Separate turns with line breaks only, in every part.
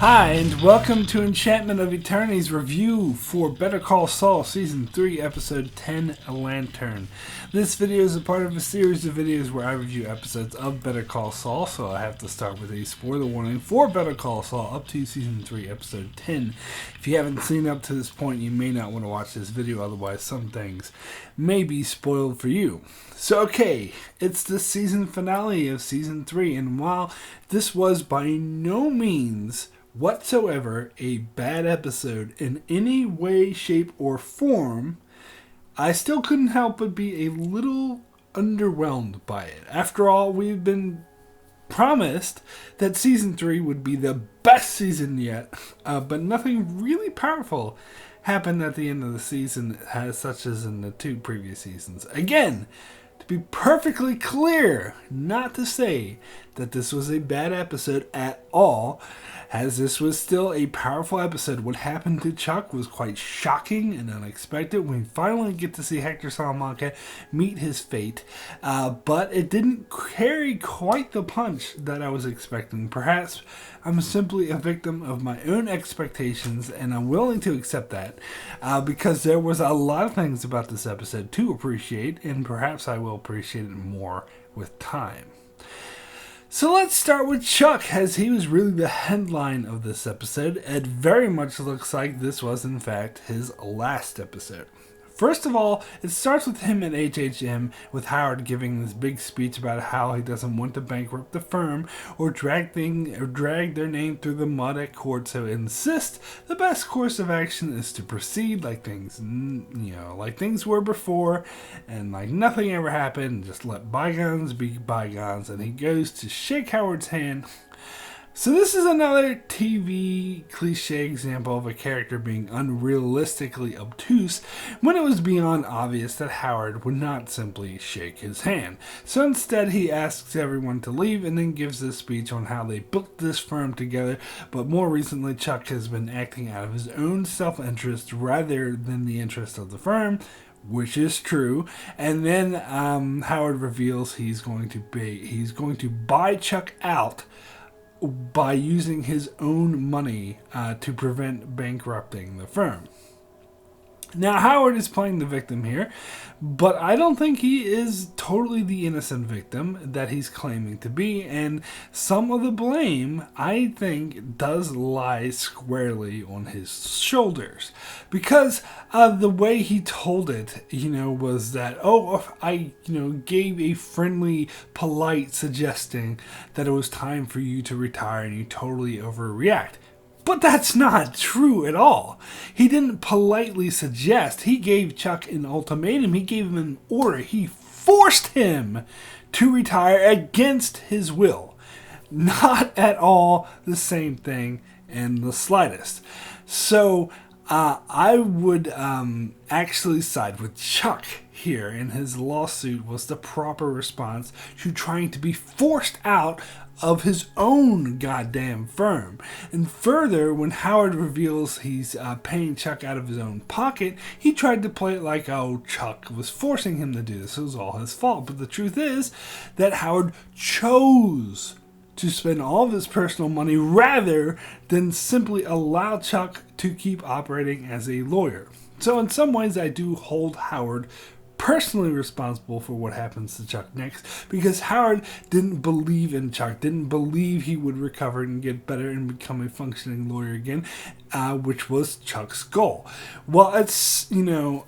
Hi, and welcome to Enchantment of Eternity's review for Better Call Saul Season 3, Episode 10, A Lantern. This video is a part of a series of videos where I review episodes of Better Call Saul, so I have to start with a spoiler warning for Better Call Saul up to Season 3, Episode 10. If you haven't seen up to this point, you may not want to watch this video, otherwise some things may be spoiled for you. So okay, it's the season finale of Season 3, and while this was by no means whatsoever a bad episode in any way, shape, or form, I still couldn't help but be a little underwhelmed by it. After all, we've been promised that Season 3 would be the best season yet, but nothing really powerful happened at the end of the season, such as in the two previous seasons. Again, to be perfectly clear, not to say that this was a bad episode at all, as this was still a powerful episode. What happened to Chuck was quite shocking and unexpected. We finally get to see Hector Salamanca meet his fate, but it didn't carry quite the punch that I was expecting. Perhaps I'm simply a victim of my own expectations, and I'm willing to accept that, because there was a lot of things about this episode to appreciate, and perhaps I will appreciate it more with time. So let's start with Chuck, as he was really the headline of this episode. It very much looks like this was in fact his last episode. First of all, it starts with him at HHM, with Howard giving this big speech about how he doesn't want to bankrupt the firm or drag their name through the mud at court, so insists the best course of action is to proceed like things were before, and like nothing ever happened. Just let bygones be bygones. And he goes to shake Howard's hand. So this is another TV cliche example of a character being unrealistically obtuse when it was beyond obvious that Howard would not simply shake his hand. So instead he asks everyone to leave and then gives this speech on how they built this firm together, but more recently Chuck has been acting out of his own self-interest rather than the interest of the firm, which is true. And then Howard reveals he's going to buy Chuck out by using his own money to prevent bankrupting the firm. Now, Howard is playing the victim here, but I don't think he is totally the innocent victim that he's claiming to be, and some of the blame, I think, does lie squarely on his shoulders. Because the way he told it, was that, I gave a friendly, polite suggesting that it was time for you to retire and you totally overreact. But that's not true at all. He didn't politely suggest. He gave Chuck an ultimatum. He gave him an order. He forced him to retire against his will. Not at all the same thing in the slightest. So I would actually side with Chuck here, and his lawsuit was the proper response to trying to be forced out of his own goddamn firm. And further, when Howard reveals he's paying Chuck out of his own pocket, he tried to play it like, Chuck was forcing him to do this. It was all his fault. But the truth is that Howard chose to spend all of his personal money rather than simply allow Chuck to keep operating as a lawyer. So in some ways, I do hold Howard personally responsible for what happens to Chuck next, because Howard didn't believe in Chuck, didn't believe he would recover and get better and become a functioning lawyer again, which was Chuck's goal. Well, it's true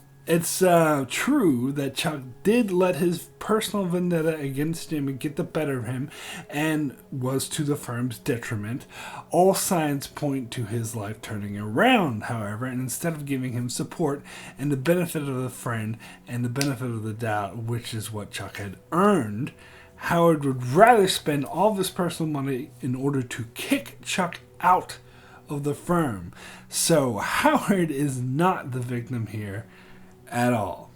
that Chuck did let his personal vendetta against him get the better of him and was to the firm's detriment. All signs point to his life turning around, however, and instead of giving him support and the benefit of the friend and the benefit of the doubt, which is what Chuck had earned, Howard would rather spend all of his personal money in order to kick Chuck out of the firm. So Howard is not the victim here at all.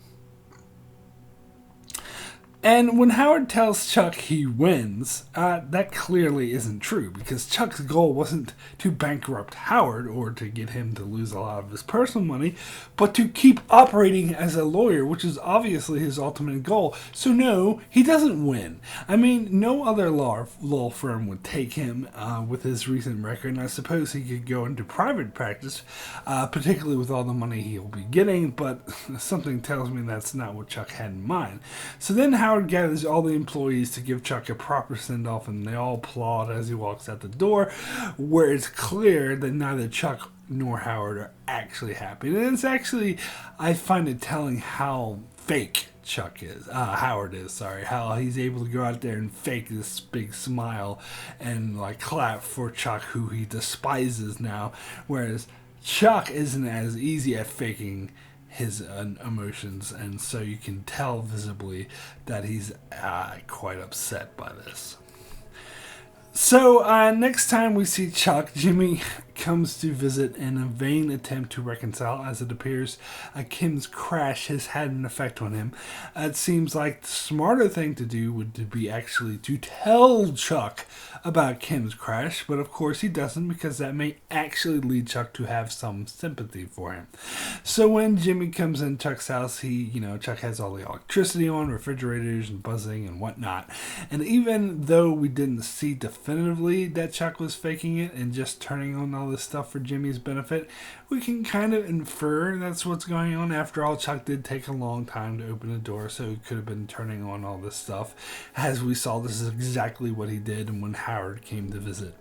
And when Howard tells Chuck he wins, that clearly isn't true, because Chuck's goal wasn't to bankrupt Howard or to get him to lose a lot of his personal money, but to keep operating as a lawyer, which is obviously his ultimate goal. So no, he doesn't win. I mean, no other law firm would take him with his recent record, and I suppose he could go into private practice, particularly with all the money he'll be getting, but something tells me that's not what Chuck had in mind. So then Howard gathers all the employees to give Chuck a proper send-off, and they all applaud as he walks out the door, where it's clear that neither Chuck nor Howard are actually happy. And it's actually, I find it telling how fake Howard is, how he's able to go out there and fake this big smile and like clap for Chuck, who he despises now, whereas Chuck isn't as easy at faking his emotions, and so you can tell visibly that he's quite upset by this. So next time we see Chuck, Jimmy comes to visit in a vain attempt to reconcile, as it appears Kim's crash has had an effect on him. It seems like the smarter thing to do would be actually to tell Chuck about Kim's crash, but of course he doesn't, because that may actually lead Chuck to have some sympathy for him. So when Jimmy comes in Chuck's house, Chuck has all the electricity on, refrigerators and buzzing and whatnot. And even though we didn't see definitively that Chuck was faking it and just turning on all this stuff for Jimmy's benefit, we can kind of infer that's what's going on. After all, Chuck did take a long time to open the door, so he could have been turning on all this stuff. As we saw, this is exactly what he did when Howard came to visit.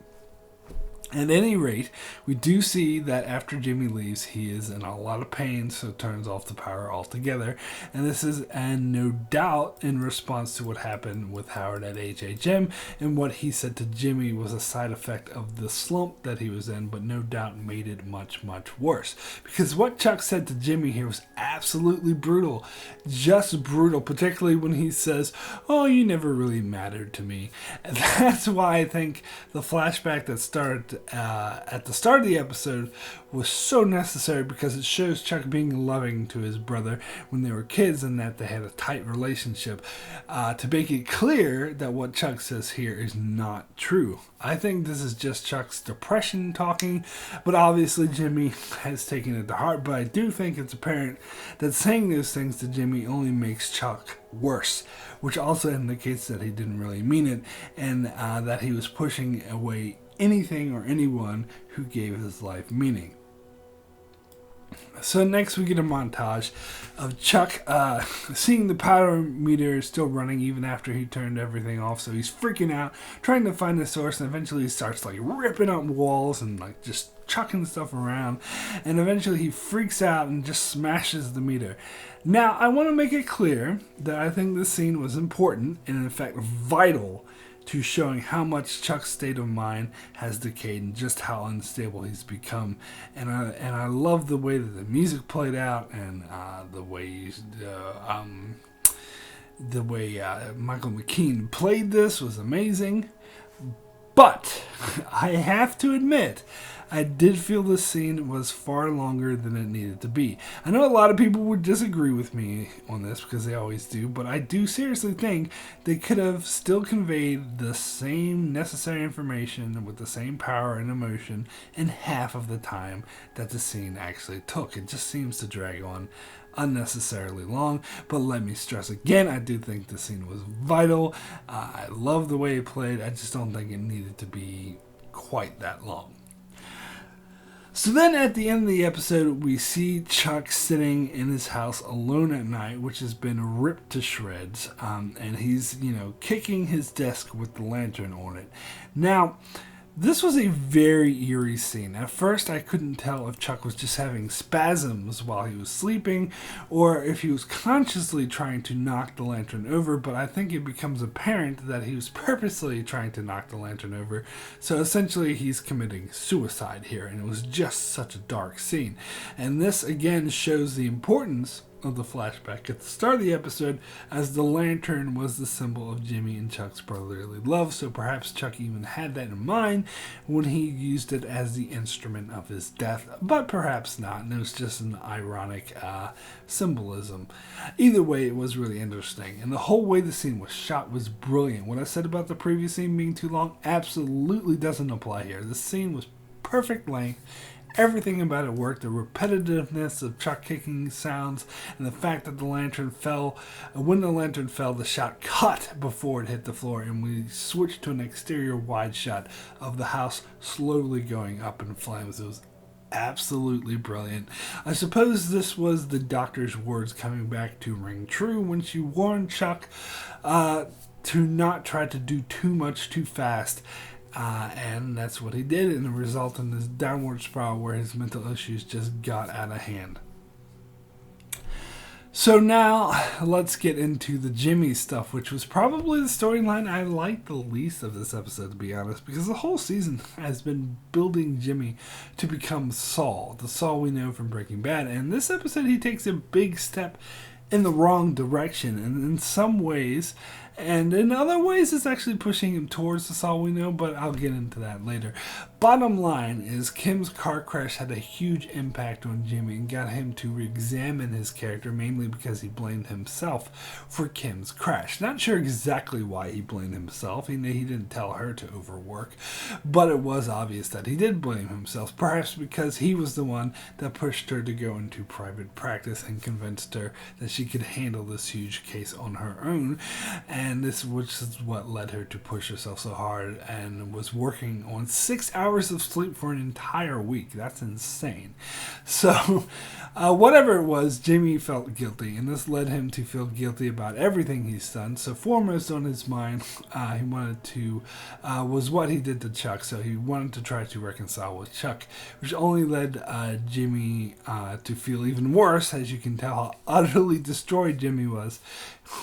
At any rate, we do see that after Jimmy leaves, he is in a lot of pain, so turns off the power altogether. And this is, no doubt, in response to what happened with Howard at HHM, and what he said to Jimmy was a side effect of the slump that he was in, but no doubt made it much, much worse. Because what Chuck said to Jimmy here was absolutely brutal. Just brutal, particularly when he says, "Oh, you never really mattered to me." And that's why I think the flashback that started at the start of the episode was so necessary, because it shows Chuck being loving to his brother when they were kids and that they had a tight relationship, to make it clear that what Chuck says here is not true. I think this is just Chuck's depression talking, but obviously Jimmy has taken it to heart. But I do think it's apparent that saying those things to Jimmy only makes Chuck worse, which also indicates that he didn't really mean it, and that he was pushing away anything or anyone who gave his life meaning. So next we get a montage of Chuck seeing the power meter still running even after he turned everything off. So he's freaking out, trying to find the source, and eventually he starts like ripping up walls and like just chucking stuff around, and eventually he freaks out and just smashes the meter. Now I want to make it clear that I think this scene was important and in fact vital to showing how much Chuck's state of mind has decayed and just how unstable he's become. And I love the way that the music played out, and the way Michael McKean played this was amazing. But I have to admit, I did feel this scene was far longer than it needed to be. I know a lot of people would disagree with me on this, because they always do, but I do seriously think they could have still conveyed the same necessary information with the same power and emotion in half of the time that the scene actually took. It just seems to drag on unnecessarily long. But let me stress again, I do think the scene was vital. I love the way it played. I just don't think it needed to be quite that long. So then at the end of the episode, we see Chuck sitting in his house alone at night, which has been ripped to shreds, and he's, kicking his desk with the lantern on it. Now, this was a very eerie scene. At first, I couldn't tell if Chuck was just having spasms while he was sleeping, or if he was consciously trying to knock the lantern over, but I think it becomes apparent that he was purposely trying to knock the lantern over. So essentially, he's committing suicide here, and it was just such a dark scene. And this, again, shows the importance of the flashback at the start of the episode, as the lantern was the symbol of Jimmy and Chuck's brotherly love, so perhaps Chuck even had that in mind when he used it as the instrument of his death, but perhaps not, and it was just an ironic symbolism. Either way, it was really interesting, and the whole way the scene was shot was brilliant. What I said about the previous scene being too long absolutely doesn't apply here. The scene was perfect length. Everything about it worked. The repetitiveness of Chuck kicking sounds and the fact that the lantern fell. When the lantern fell, the shot cut before it hit the floor, and we switched to an exterior wide shot of the house slowly going up in flames. It was absolutely brilliant. I suppose this was the doctor's words coming back to ring true when she warned Chuck to not try to do too much too fast. And that's what he did, and it resulted in this downward spiral where his mental issues just got out of hand. So now, let's get into the Jimmy stuff, which was probably the storyline I liked the least of this episode, to be honest, because the whole season has been building Jimmy to become Saul, the Saul we know from Breaking Bad, and this episode he takes a big step in the wrong direction, and in some ways, and in other ways it's actually pushing him towards the Saul we know, but I'll get into that later. Bottom line is Kim's car crash had a huge impact on Jimmy and got him to re-examine his character, mainly because he blamed himself for Kim's crash. Not sure exactly why he blamed himself. He didn't tell her to overwork, but it was obvious that he did blame himself, perhaps because he was the one that pushed her to go into private practice and convinced her that she could handle this huge case on her own, and this which is what led her to push herself so hard and was working on 6 hours of sleep for an entire week. That's insane. So whatever it was, Jimmy felt guilty, and this led him to feel guilty about everything he's done. So foremost on his mind, he wanted to was what he did to Chuck. So he wanted to try to reconcile with Chuck, which only led Jimmy to feel even worse, as you can tell how utterly destroyed Jimmy was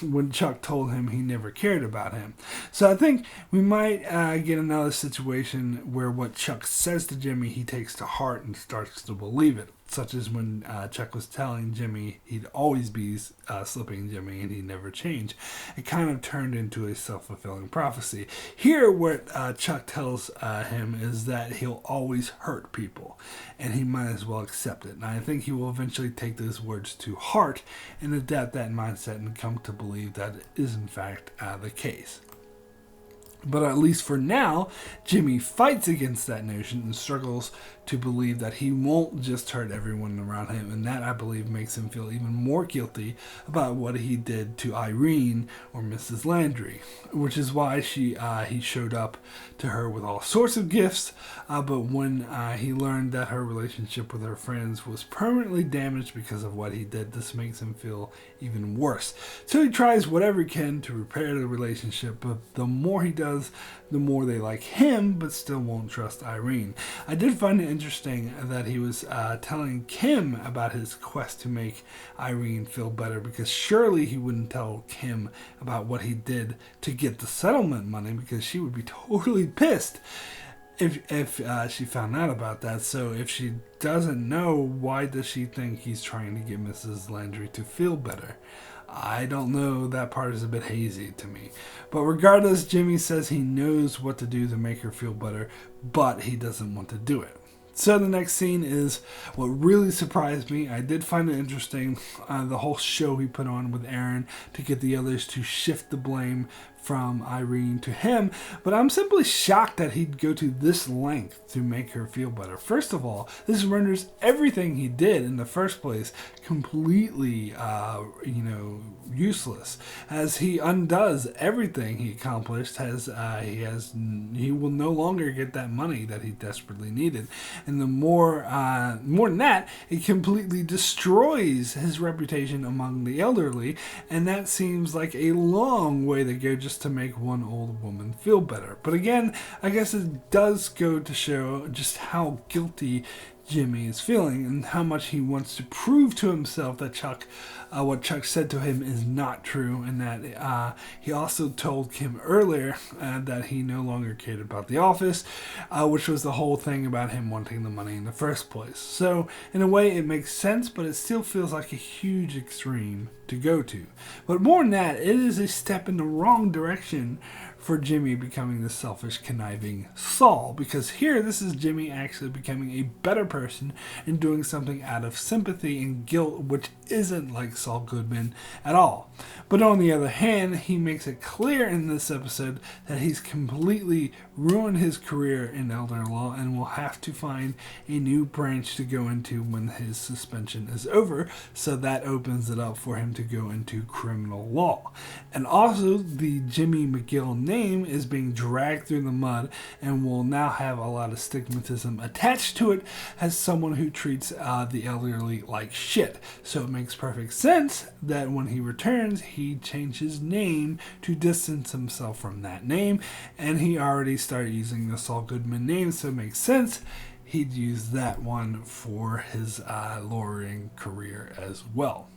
when Chuck told him he never cared about him. So I think we might get another situation where what Chuck says to Jimmy he takes to heart and starts to believe it, such as when Chuck was telling Jimmy he'd always be slipping Jimmy and he'd never change. It kind of turned into a self-fulfilling prophecy. Here what Chuck tells him is that he'll always hurt people, and he might as well accept it. And I think he will eventually take those words to heart and adapt that mindset and come to believe that it is in fact the case. But at least for now, Jimmy fights against that notion and struggles to believe that he won't just hurt everyone around him, and that, I believe, makes him feel even more guilty about what he did to Irene or Mrs. Landry, which is why he showed up to her with all sorts of gifts, but when he learned that her relationship with her friends was permanently damaged because of what he did, this makes him feel even worse. So he tries whatever he can to repair the relationship, but the more he does, the more they like him, but still won't trust Irene. I did find it interesting that he was telling Kim about his quest to make Irene feel better, because surely he wouldn't tell Kim about what he did to get the settlement money, because she would be totally pissed if she found out about that. So if she doesn't know, why does she think he's trying to get Mrs. Landry to feel better? I don't know, that part is a bit hazy to me. But regardless, Jimmy says he knows what to do to make her feel better, but he doesn't want to do it. So the next scene is what really surprised me. I did find it interesting, the whole show he put on with Aaron to get the others to shift the blame from Irene to him, but I'm simply shocked that he'd go to this length to make her feel better. First of all, this renders everything he did in the first place completely, useless, as he undoes everything he accomplished. He will no longer get that money that he desperately needed, and the more than that, it completely destroys his reputation among the elderly, and that seems like a long way to go just to make one old woman feel better. But again, I guess it does go to show just how guilty Jimmy is feeling and how much he wants to prove to himself that what Chuck said to him is not true, and that he also told Kim earlier that he no longer cared about the office, which was the whole thing about him wanting the money in the first place. So in a way it makes sense, but it still feels like a huge extreme to go to. But more than that, it is a step in the wrong direction for Jimmy becoming the selfish, conniving Saul, because here this is Jimmy actually becoming a better person and doing something out of sympathy and guilt, which isn't like Saul Goodman at all. But on the other hand, he makes it clear in this episode that he's completely ruined his career in elder law and will have to find a new branch to go into when his suspension is over, so that opens it up for him to go into criminal law. And also, the Jimmy McGill name is being dragged through the mud and will now have a lot of stigmatism attached to it as someone who treats the elderly like shit. So it makes perfect sense that when he returns, he changed his name to distance himself from that name, and he already started using the Saul Goodman name, so it makes sense he'd use that one for his lawyering career as well.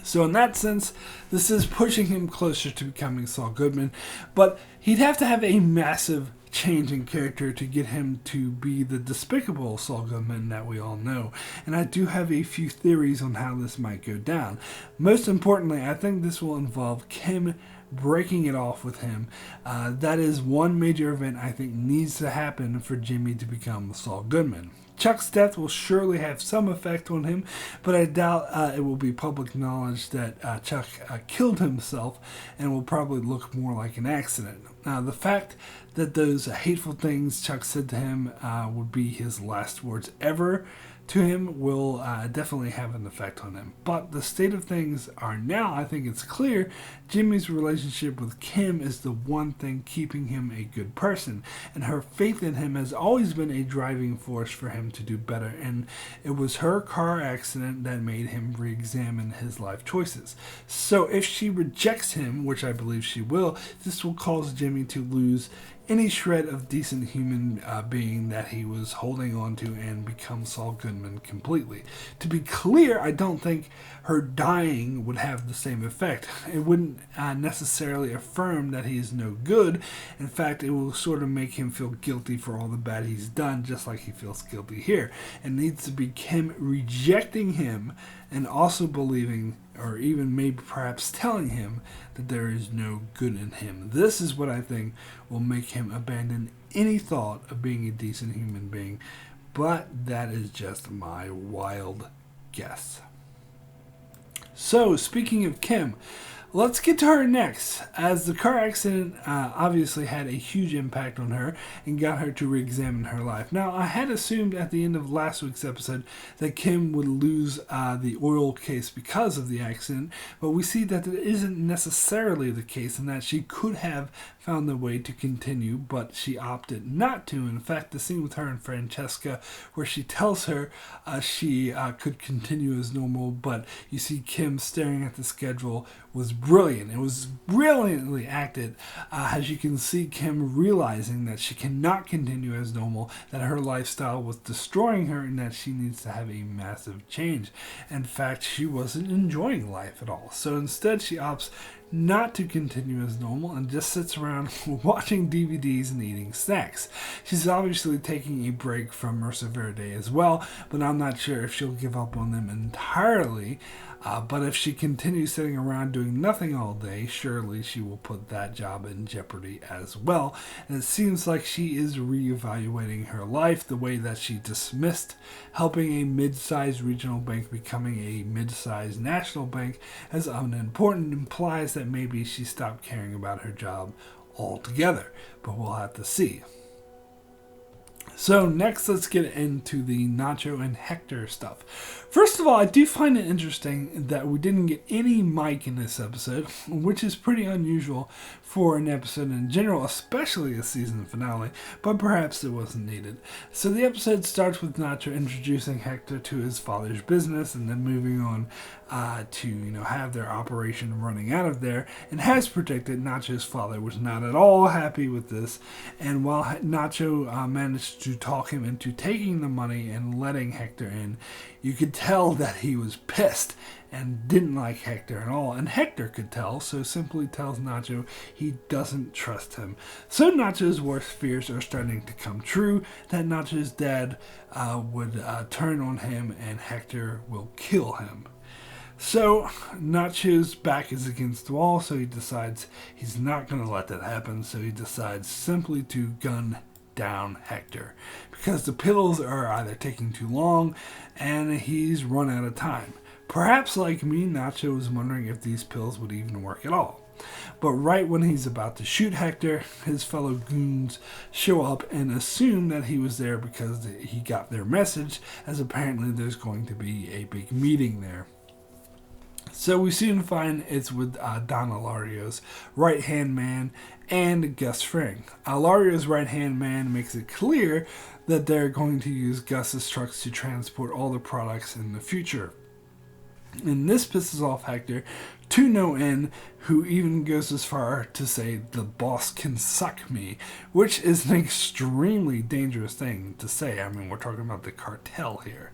So in that sense, this is pushing him closer to becoming Saul Goodman, but he'd have to have a massive change in character to get him to be the despicable Saul Goodman that we all know. And I do have a few theories on how this might go down. Most importantly, I think this will involve Kim breaking it off with him. That is one major event I think needs to happen for Jimmy to become Saul Goodman. Chuck's death will surely have some effect on him, but I doubt it will be public knowledge that Chuck killed himself, and will probably look more like an accident. Now, the fact that those hateful things Chuck said to him would be his last words ever to him will definitely have an effect on him. But the state of things are now, I think it's clear, Jimmy's relationship with Kim is the one thing keeping him a good person, and her faith in him has always been a driving force for him to do better, and it was her car accident that made him re-examine his life choices. So if she rejects him, which I believe she will, this will cause Jimmy to lose any shred of decent human being that he was holding on to and become Saul Goodman completely. To be clear, I don't think her dying would have the same effect. It wouldn't necessarily affirm that he is no good. In fact, it will sort of make him feel guilty for all the bad he's done, just like he feels guilty here. It needs to be Kim rejecting him and also believing, or even maybe perhaps telling him, that there is no good in him. This is what I think will make him abandon any thought of being a decent human being, but that is just my wild guess. So, speaking of Kim, let's get to her next, as the car accident obviously had a huge impact on her and got her to re-examine her life. Now, I had assumed at the end of last week's episode that Kim would lose the oil case because of the accident, but we see that it isn't necessarily the case, and that she could have found the way to continue, but she opted not to. In fact, the scene with her and Francesca where she tells her she could continue as normal, but you see Kim staring at the schedule, was brilliant. It was brilliantly acted, as you can see Kim realizing that she cannot continue as normal, that her lifestyle was destroying her, and that she needs to have a massive change. In fact, she wasn't enjoying life at all. So instead, she opts not to continue as normal and just sits around watching DVDs and eating snacks. She's obviously taking a break from Mercer Verde as well, but I'm not sure if she'll give up on them entirely. But if she continues sitting around doing nothing all day, surely she will put that job in jeopardy as well. And it seems like she is reevaluating her life. The way that she dismissed helping a mid-sized regional bank becoming a mid-sized national bank as unimportant implies that maybe she stopped caring about her job altogether. But we'll have to see. So next, let's get into the Nacho and Hector stuff. First of all, I do find it interesting that we didn't get any Mike in this episode, which is pretty unusual for an episode in general, especially a season finale, but perhaps it wasn't needed. So the episode starts with Nacho introducing Hector to his father's business and then moving on to have their operation running out of there. And as predicted, Nacho's father was not at all happy with this, and while Nacho managed to talk him into taking the money and letting Hector in, you could tell that he was pissed and didn't like Hector at all. And Hector could tell, so simply tells Nacho he doesn't trust him. So Nacho's worst fears are starting to come true, that Nacho's dad would turn on him and Hector will kill him. So Nacho's back is against the wall, so he decides he's not going to let that happen. So he decides simply to gun down Hector because the pills are either taking too long and he's run out of time. Perhaps like me, Nacho was wondering if these pills would even work at all. But right when he's about to shoot Hector, his fellow goons show up and assume that he was there because he got their message, as apparently there's going to be a big meeting there. So we soon find it's with Don Ilario's right-hand man and Gus Fring. Ilario's right-hand man makes it clear that they're going to use Gus's trucks to transport all the products in the future. And this pisses off Hector to no end, who even goes as far to say the boss can suck me, which is an extremely dangerous thing to say. I mean, we're talking about the cartel here.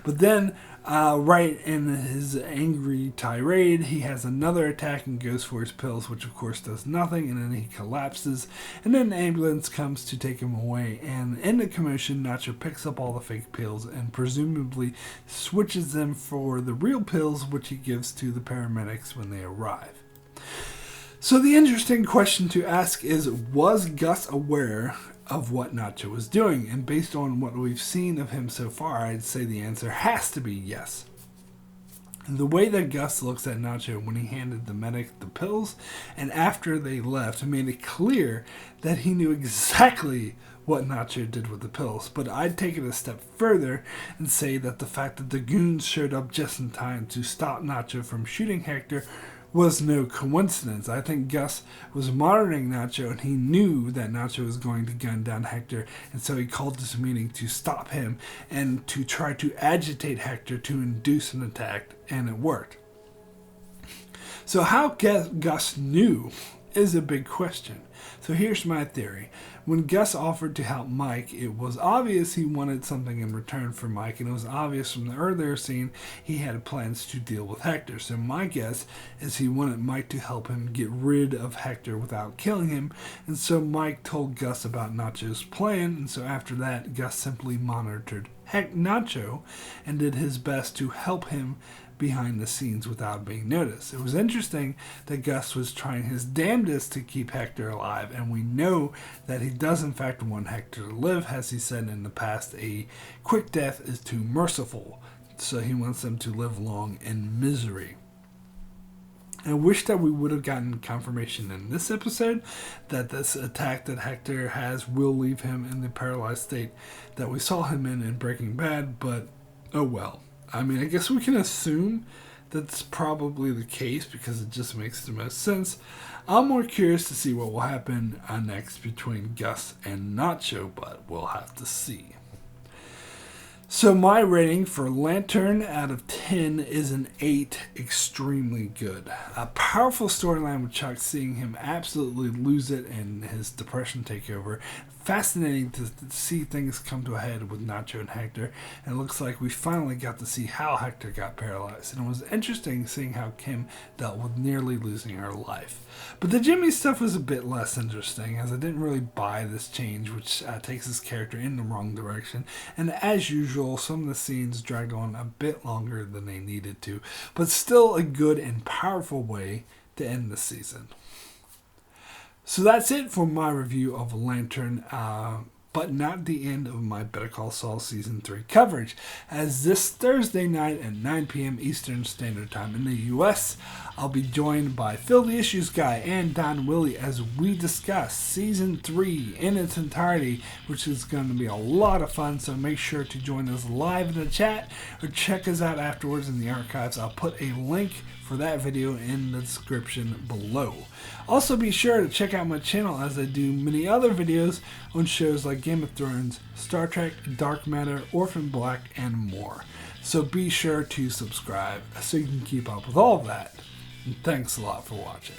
But then, right in his angry tirade, he has another attack and goes for his pills, which of course does nothing, and then he collapses, and then an ambulance comes to take him away, and in the commotion, Nacho picks up all the fake pills and presumably switches them for the real pills, which he gives to the paramedics when they arrive. So the interesting question to ask is, was Gus aware of what Nacho was doing? And based on what we've seen of him so far, I'd say the answer has to be yes. The way that Gus looks at Nacho when he handed the medic the pills and after they left made it clear that he knew exactly what Nacho did with the pills. But I'd take it a step further and say that the fact that the goons showed up just in time to stop Nacho from shooting Hector was no coincidence. I think Gus was monitoring Nacho and he knew that Nacho was going to gun down Hector, and so he called this meeting to stop him and to try to agitate Hector to induce an attack, and it worked. So how Gus knew is a big question. So here's my theory. When Gus offered to help Mike, it was obvious he wanted something in return for Mike, and it was obvious from the earlier scene he had plans to deal with Hector. So my guess is he wanted Mike to help him get rid of Hector without killing him, and so Mike told Gus about Nacho's plan, and so after that, Gus simply monitored Nacho and did his best to help him behind the scenes without being noticed. It was interesting that Gus was trying his damnedest to keep Hector alive, and we know that he does in fact want Hector to live. As he said in the past, a quick death is too merciful, so he wants them to live long in misery. I wish that we would have gotten confirmation in this episode that this attack that Hector has will leave him in the paralyzed state that we saw him in Breaking Bad, but oh well. I mean, I guess we can assume that's probably the case because it just makes the most sense. I'm more curious to see what will happen next between Gus and Nacho, but we'll have to see. So my rating for Lantern out of 10 is an 8, extremely good. A powerful storyline with Chuck, seeing him absolutely lose it and his depression take over. Fascinating to see things come to a head with Nacho and Hector, and it looks like we finally got to see how Hector got paralyzed, and it was interesting seeing how Kim dealt with nearly losing her life. But the Jimmy stuff was a bit less interesting, as I didn't really buy this change, which takes his character in the wrong direction, and as usual, some of the scenes dragged on a bit longer than they needed to, but still a good and powerful way to end the season. So that's it for my review of Lantern but not the end of my Better Call Saul Season 3 coverage, as this Thursday night at 9 p.m. Eastern Standard Time in the U.S., I'll be joined by Phil the Issues Guy and Don Willie as we discuss Season 3 in its entirety, which is going to be a lot of fun, so make sure to join us live in the chat or check us out afterwards in the archives. I'll put a link for that video in the description below. Also be sure to check out my channel as I do many other videos on shows like Game of Thrones, Star Trek, Dark Matter, Orphan Black, and more. So be sure to subscribe so you can keep up with all of that. And thanks a lot for watching.